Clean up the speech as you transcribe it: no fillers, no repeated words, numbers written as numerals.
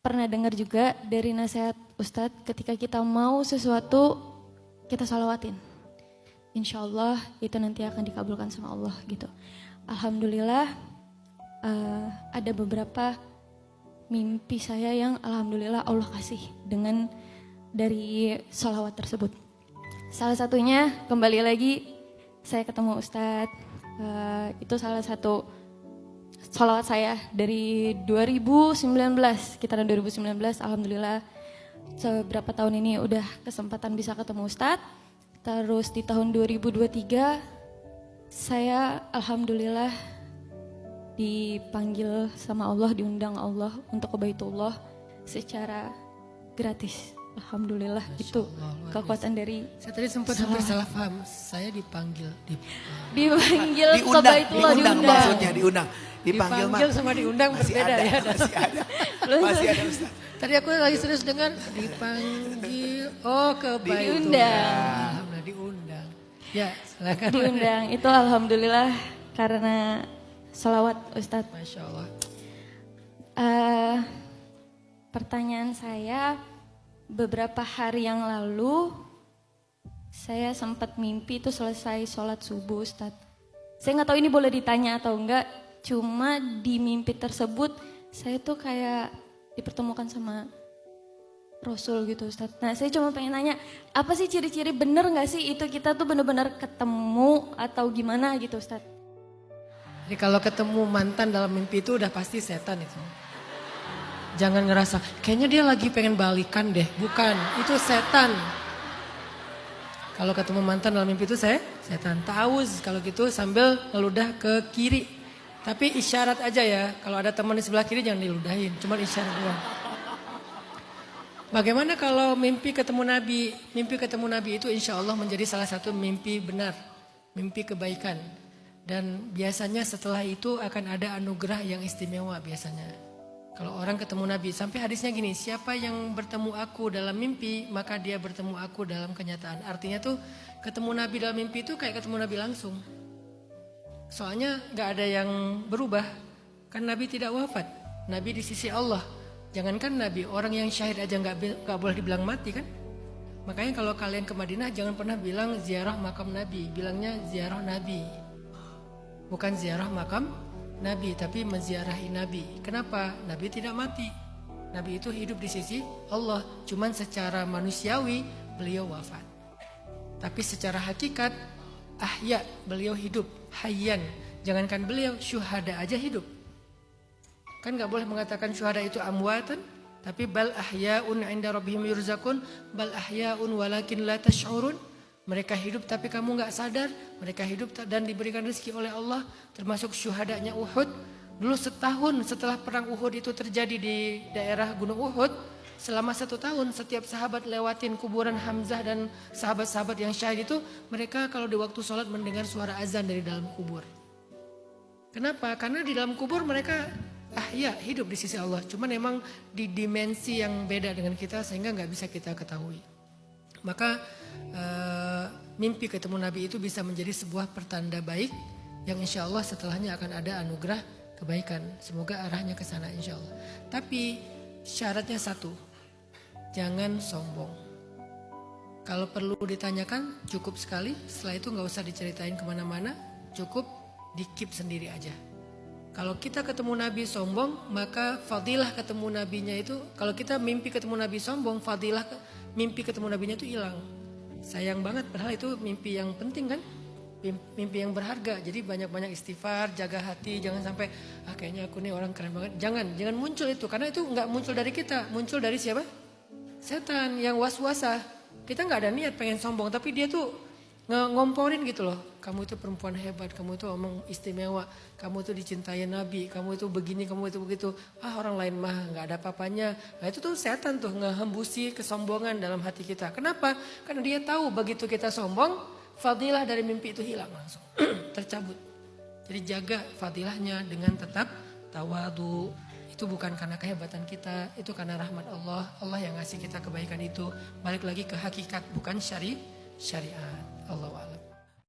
pernah dengar juga dari nasihat Ustadz, ketika kita mau sesuatu, kita sholawatin. Insya Allah itu nanti akan dikabulkan sama Allah gitu. Alhamdulillah ada beberapa mimpi saya yang alhamdulillah Allah kasih dengan dari sholawat tersebut. Salah satunya kembali lagi saya ketemu Ustadz, itu salah satu sholawat saya dari 2019, sekitaran 2019, alhamdulillah seberapa tahun ini udah kesempatan bisa ketemu Ustadz. Terus di tahun 2023 saya alhamdulillah dipanggil sama Allah, diundang Allah untuk ke Baitullah secara gratis. Alhamdulillah itu kekuatan dari. Saya tadi sempat hampir salah paham. Saya dipanggil dipanggil ke Baitullah, diundang. Maksudnya diundang. Dipanggil sama diundang berbeda ya. Masih ada Ustaz. Tadi aku lagi serius dengan dipanggil ke Baitullah. Diundang. Ya, silakan. Diundang. Itu alhamdulillah karena sholawat Ustadz. Masya Allah. Pertanyaan saya, beberapa hari yang lalu saya sempat mimpi itu selesai sholat subuh Ustadz. Saya nggak tahu ini boleh ditanya atau enggak, cuma di mimpi tersebut saya tuh kayak dipertemukan sama Rasul gitu Ustadz. Nah saya cuma pengen nanya, apa sih ciri-ciri bener nggak sih itu kita tuh benar-benar ketemu atau gimana gitu Ustadz? Jadi kalau ketemu mantan dalam mimpi itu udah pasti setan itu. Jangan ngerasa, kayaknya dia lagi pengen balikan deh. Bukan, itu setan. Kalau ketemu mantan dalam mimpi itu setan. Ta'awuz kalau gitu sambil ngeludah ke kiri. Tapi isyarat aja ya, kalau ada teman di sebelah kiri jangan diludahin. Cuma isyarat doang. Bagaimana kalau mimpi ketemu Nabi? Mimpi ketemu Nabi itu insya Allah menjadi salah satu mimpi benar. Mimpi kebaikan. Dan biasanya setelah itu akan ada anugerah yang istimewa biasanya. Kalau orang ketemu Nabi, sampai hadisnya gini, siapa yang bertemu aku dalam mimpi, maka dia bertemu aku dalam kenyataan. Artinya tuh ketemu Nabi dalam mimpi itu kayak ketemu Nabi langsung. Soalnya gak ada yang berubah, kan Nabi tidak wafat. Nabi di sisi Allah. Jangankan Nabi, orang yang syahid aja gak boleh dibilang mati kan. Makanya kalau kalian ke Madinah jangan pernah bilang ziarah makam Nabi, bilangnya ziarah Nabi. Bukan ziarah makam Nabi, tapi menziarahi Nabi. Kenapa? Nabi tidak mati. Nabi itu hidup di sisi Allah. Cuman secara manusiawi beliau wafat. Tapi secara hakikat ahya, beliau hidup. Hayyan. Jangankan beliau, syuhada aja hidup. Kan gak boleh mengatakan syuhada itu amwatan. Tapi bal ahya'un inda rabbihim yurzakun. Bal ahya'un walakin la tash'urun. Mereka hidup tapi kamu gak sadar. Mereka hidup dan diberikan rezeki oleh Allah. Termasuk syuhadanya Uhud. Dulu setahun setelah perang Uhud itu terjadi di daerah Gunung Uhud. Selama 1 tahun setiap sahabat lewatin kuburan Hamzah dan sahabat-sahabat yang syahid itu. Mereka kalau di waktu sholat mendengar suara azan dari dalam kubur. Kenapa? Karena di dalam kubur mereka hidup di sisi Allah. Cuman memang di dimensi yang beda dengan kita sehingga gak bisa kita ketahui. Maka mimpi ketemu Nabi itu bisa menjadi sebuah pertanda baik yang insya Allah setelahnya akan ada anugerah kebaikan. Semoga arahnya ke sana insya Allah. Tapi syaratnya satu, jangan sombong. Kalau perlu ditanyakan cukup sekali, setelah itu gak usah diceritain kemana-mana, cukup di-keep sendiri aja. Kalau kita ketemu Nabi sombong, maka fadilah ketemu Nabinya itu, kalau kita mimpi ketemu Nabi sombong, fadilah mimpi ketemu Nabinya itu hilang. Sayang banget, padahal itu mimpi yang penting kan? Mimpi yang berharga. Jadi banyak-banyak istighfar, jaga hati, jangan sampai kayaknya aku nih orang keren banget. Jangan muncul itu, karena itu nggak muncul dari kita, muncul dari siapa? Setan yang was-wasah. Kita nggak ada niat pengen sombong, tapi dia tuh ngomporin gitu loh. Kamu itu perempuan hebat, kamu itu omong istimewa, kamu itu dicintai Nabi, kamu itu begini, kamu itu begitu. Orang lain mah nggak ada apa-apanya. Nah itu tuh setan tuh ngehembusi kesombongan dalam hati kita. Kenapa? Karena dia tahu begitu kita sombong, fadilah dari mimpi itu hilang langsung, tercabut. Jadi jaga fadilahnya dengan tetap tawadu. Itu bukan karena kehebatan kita, itu karena rahmat Allah. Allah yang ngasih kita kebaikan itu. Balik lagi ke hakikat, bukan syariat. Allahu a'lam.